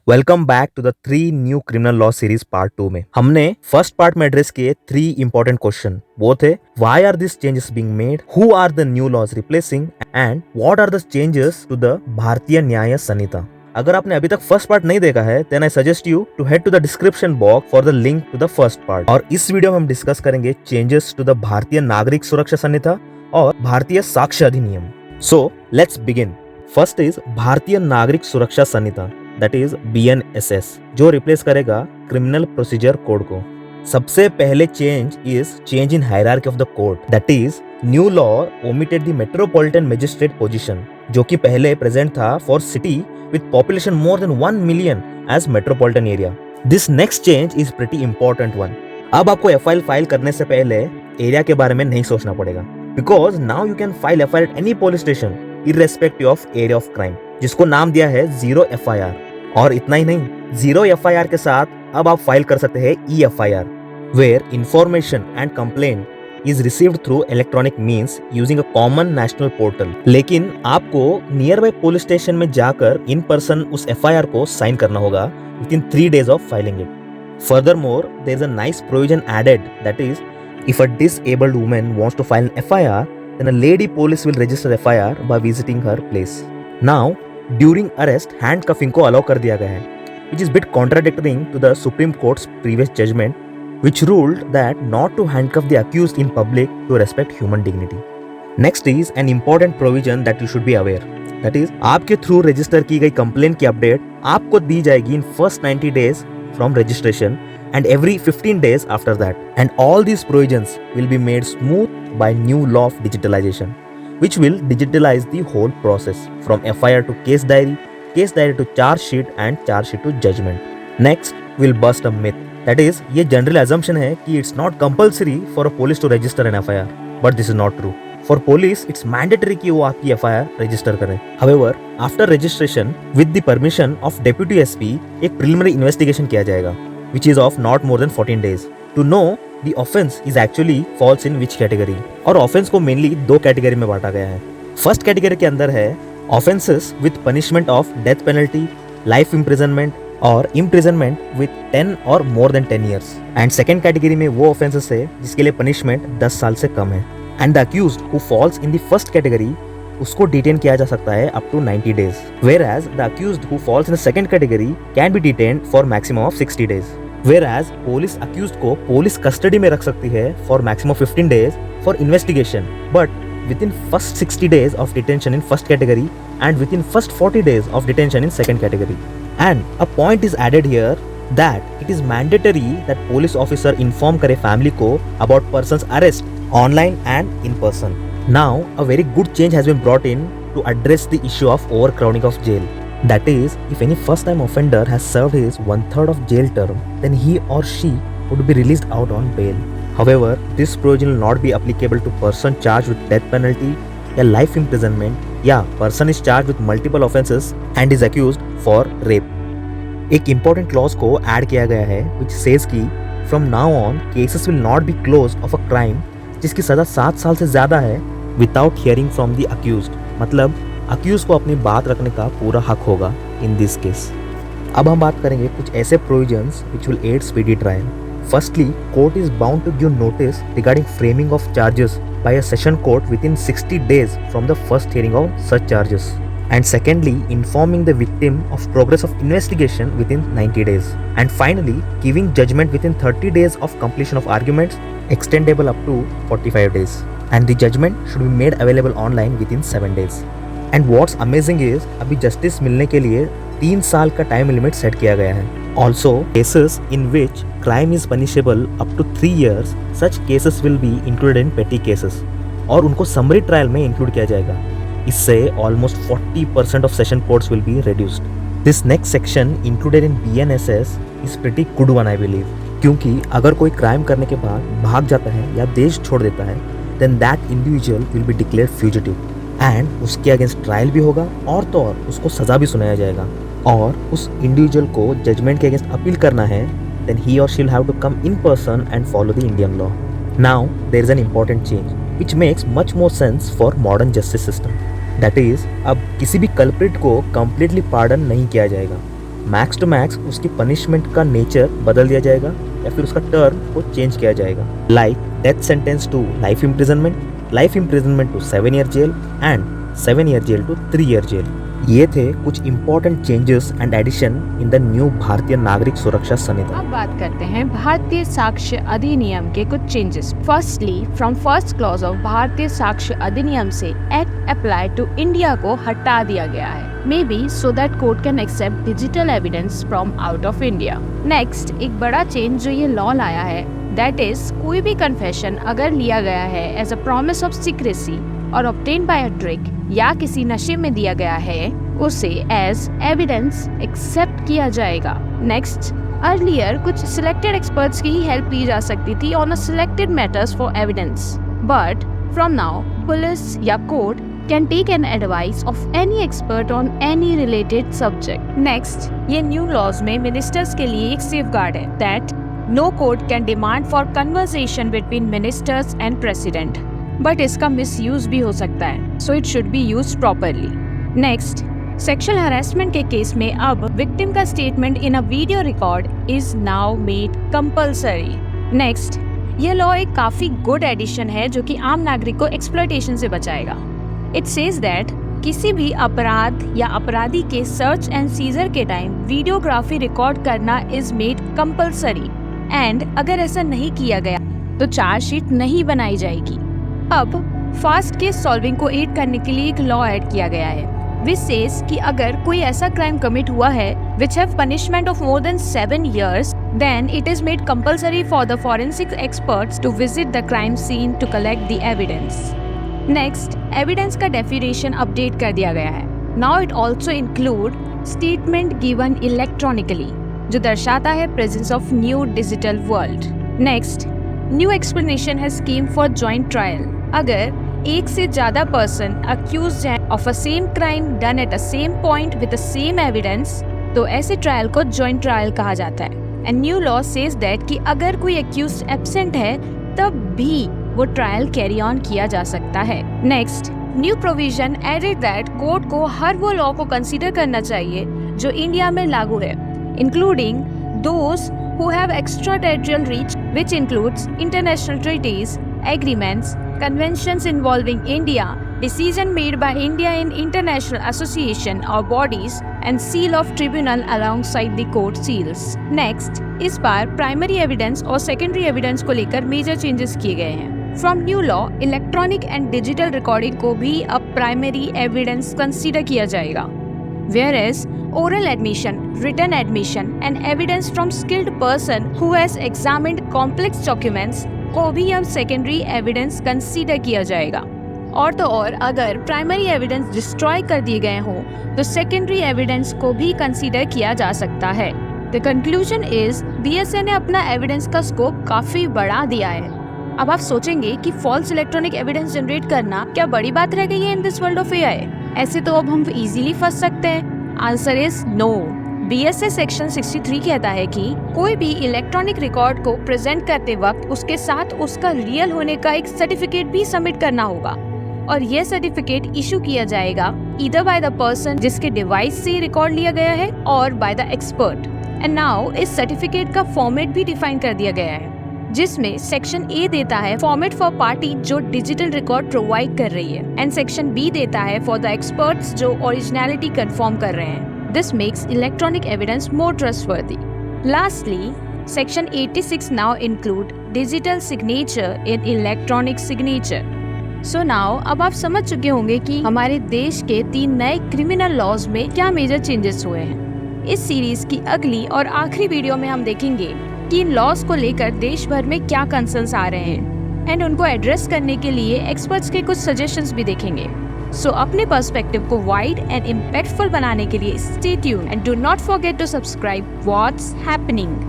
Welcome back to the 3 new criminal law series part 2 में हमने first part में address किए 3 इंपॉर्टेंट क्वेश्चन। वो थे why are this changes being made, who are the new laws replacing and what are the changes to the Bharatiya Nyaya संहिता। अगर आपने अभी तक फर्स्ट पार्ट नहीं देखा है then I suggest you to head to the description box for the link to the first part. और इस video में हम डिस्कस करेंगे चेंजेस टू द भारतीय नागरिक सुरक्षा संहिता और Bharatiya Sakshya Adhiniyam. So let's begin. First is Bharatiya Nagarik Suraksha Sanhita, that is BNSS, जो रिप्लेस करेगा criminal procedure code को। सबसे पहले change is change in hierarchy of the court, that is new law omitted the metropolitan magistrate position, जो कि पहले प्रेजेंट था for city with population more than 1 million as metropolitan area. This next change is pretty important one. अब आपको FIR file करने से पहले area के बारे में नहीं सोचना पड़ेगा, because now you can file FIR at any police station irrespective of area of crime, जिसको नाम दिया है 0 FIR। और इतना ही नहीं, 0 FIR के साथ अब आप फाइल कर सकते हैं EFIR, where information and complaint is received through electronic means using a common national portal. लेकिन आपको नियर बाय पुलिस स्टेशन में जाकर इन पर्सन उस FIR को साइन करना होगा within 3 days of filing it. Furthermore, there is a nice provision added, that is, if a disabled woman wants to file an FIR, then a lady police will register FIR by visiting her place. Now, during arrest, handcuffing को allow कर दिया गया है, which is bit contradicting to the Supreme Court's previous judgment, which ruled that not to handcuff the accused in public to respect human dignity. Next is an important provision that you should be aware, that is, आपके through register की गई complaint की update आपको दी जाएगी in first 90 days from registration and every 15 days after that, and all these provisions will be made smooth by new law of digitalization, which will digitalize the whole process from FIR to case diary to charge sheet and charge sheet to judgment. Next, we'll bust a myth, that is, ये general assumption है कि it's not compulsory for a police to register an FIR, but this is not true. For police, it's mandatory कि वो आपकी FIR register करें. However, after registration, with the permission of Deputy SP, एक preliminary investigation किया जाएगा, which is of not more than 14 days, to know the offense is actually falls in which category. और offense को mainly 2 category में बांटा गया है। First category के अंदर है offenses with punishment of death penalty, life imprisonment और imprisonment with 10 or more than 10 years. And second category में वो offenses है जिसके लिए punishment 10 साल से कम है। And the accused who falls in the first category, उसको डिटेन किया जा सकता है up to 90 days, whereas the accused who falls in the second category can be detained for maximum of 60 days. Whereas police accused को police custody में रख सकती है for maximum 15 days for investigation, but within first 60 days of detention in first category and within first 40 days of detention in second category. And a point is added here that it is mandatory that police officer inform करे family को about person's arrest online and in person. Now, a very good change has been brought in to address the issue of overcrowding of jail. That is, if any first-time offender has served his 1/3 of jail term, then he or she would be released out on bail. However, this provision will not be applicable to person charged with death penalty या life imprisonment, या person is charged with multiple offenses and is accused for rape. एक important clause को add किया गया है which says कि from now on cases will not be closed of a crime जिसकी सजा 7 साल से ज्यादा है without hearing from the accused. मतलब अक्यूज को अपनी बात रखने का पूरा हक होगा इन दिस केस। अब हम बात करेंगे कुछ ऐसे provisions which will aid speedy trial. Firstly, court is bound to give notice regarding framing of charges by a session court within 60 days from the first hearing of such charges. And secondly, informing the victim of progress of investigation within 90 days. And finally, giving judgment within 30 days of completion of arguments, extendable up to 45 days. And the judgment should be made available online within 7 days. And what's amazing is, अभी justice मिलने के लिए 3 साल का time limit set किया गया है. Also, cases in which crime is punishable up to 3 years, such cases will be included in petty cases. और उनको summary trial में include किया जाएगा. इससे almost 40% of session courts will be reduced. This next section included in BNSS is pretty good one I believe, क्योंकि अगर कोई crime करने के बाद भाग जाता है या देश छोड़ देता है then that individual will be declared fugitive and उसके अगेंस्ट ट्रायल भी होगा और तो और उसको सजा भी सुनाया जाएगा। और उस इंडिविजुअल को जजमेंट के अगेंस्ट अपील करना है then he or she will have to come in person and follow the Indian law. Now there is an important change which makes much more sense for modern justice system. That is, अब किसी भी culprit को completely pardon नहीं किया जाएगा। Max to max उसकी punishment का nature बदल दिया जाएगा या फिर उसका टर्म को चेंज किया जाएगा, like death sentence to life imprisonment to 7 year jail and 7 year jail to 3 year jail. ये थे कुछ important changes and addition in the new Bharatiya Nagarik Suraksha संहिता। अब बात करते हैं भारतीय साक्ष्य अधिनियम के कुछ changes. Firstly, from first clause of भारतीय साक्ष्य अधिनियम से एक्ट अप्लाई टू इंडिया को हटा दिया गया है, maybe so that court can accept digital evidence from out of India. Next, एक बड़ा चेंज जो ये लॉ लाया है, दैट इज कोई भी कन्फेशन अगर लिया गया है as a promise of secrecy और ऑब्टेन बाय अ ट्रिक या किसी नशे में दिया गया है, उसे एज एविडेंस एक्सेप्ट किया जाएगा। नेक्स्ट, अर्लियर कुछ सिलेक्टेड एक्सपर्ट्स की ही हेल्प ली जा सकती थी on a selected matters for evidence, but from now police या court can take an advice of any expert on any related subject. Next, ये new laws में ministers के लिए एक safeguard है that no court can demand for conversation between ministers and president. But इसका misuse भी हो सकता है, so it should be used properly. Next, sexual harassment के केस में अब victim का statement in a video record is now made compulsory. Next, ये law एक काफी good addition है जो कि आम नागरिक को exploitation से बचाएगा. It says that किसी भी अपराध या अपराधी के सर्च एंड सीजर के टाइम वीडियोग्राफी रिकॉर्ड करना इज मेड कंपलसरी एंड अगर ऐसा नहीं किया गया तो चार्जशीट नहीं बनाई जाएगी। अब फास्ट केस सॉल्विंग को एड करने के लिए एक लॉ ऐड किया गया है विच सेज कि अगर कोई ऐसा क्राइम कमिट हुआ है which have punishment of more than 7 years, then it is made compulsory for the forensic experts to visit the crime scene to collect the evidence. Next, evidence का definition update कर दिया गया है। Now it also include statement given electronically, जो दर्शाता है presence of new digital world. Next, new explanation है scheme for joint trial. अगर एक से ज्यादा पर्सन अक्यूज्ड हैं of a same crime done at a same point with the same evidence, तो ऐसे ट्रायल को जॉइंट ट्रायल कहा जाता है। And new law says that कि अगर कोई अक्यूज्ड एब्सेंट है तब भी वो ट्रायल कैरी ऑन किया जा सकता है। Next, new provision added that court को हर वो लॉ को कंसीडर करना चाहिए जो इंडिया में लागू है, including those who have extra territorial reach which includes international treaties, agreements, conventions involving India, decision made by India in international association or bodies and seal of tribunal alongside the court seals. Next, इस बार primary evidence और secondary evidence को लेकर major changes किए गए हैं। From new law, electronic and digital recording को भी अब प्राइमरी एविडेंस कंसीडर किया जाएगा, whereas oral admission, written admission and evidence from skilled person who has examined complex documents को भी अब सेकेंडरी एविडेंस कंसीडर किया जाएगा। और तो और अगर प्राइमरी एविडेंस डिस्ट्रॉय कर दिए गए हों तो सेकेंडरी एविडेंस को भी कंसीडर किया जा सकता है। द कंक्लूजन इज बीएसए ने अपना एविडेंस का स्कोप काफी बढ़ा दिया है। अब आप सोचेंगे कि फॉल्स इलेक्ट्रॉनिक एविडेंस जनरेट करना क्या बड़ी बात रह गई है in this world of AI? ऐसे तो अब हम इजीली फंस सकते हैं। Answer is no. BSA section 63 कहता है कि कोई भी इलेक्ट्रॉनिक रिकॉर्ड को प्रेजेंट करते वक्त उसके साथ उसका रियल होने का एक सर्टिफिकेट भी सबमिट करना होगा और यह सर्टिफिकेट इशू किया जाएगा ईदर बाय द पर्सन जिसके डिवाइस से रिकॉर्ड लिया गया है और by the expert. And now इस सर्टिफिकेट का फॉर्मेट भी डिफाइन कर दिया गया है, जिसमें सेक्शन ए देता है फॉर्मेट फॉर पार्टी जो डिजिटल रिकॉर्ड प्रोवाइड कर रही है एंड सेक्शन बी देता है फॉर द एक्सपर्ट्स जो ओरिजिनलिटी कंफर्म कर रहे हैं। This makes electronic evidence more trustworthy. Lastly, section 86 now include digital signature in electronic signature. So now अब आप समझ चुके होंगे कि हमारे देश के 3 नए क्रिमिनल लॉज में क्या मेजर चेंजेस हुए हैं। इस सीरीज की अगली और आखिरी वीडियो में हम देखेंगे कि इन लॉज को लेकर देश भर में क्या कंसर्न्स आ रहे हैं एंड उनको एड्रेस करने के लिए एक्सपर्ट्स के कुछ सजेशंस भी देखेंगे। सो अपने पर्सपेक्टिव को वाइड एंड इम्पैक्टफुल बनाने के लिए stay tuned and do not forget to subscribe what's happening.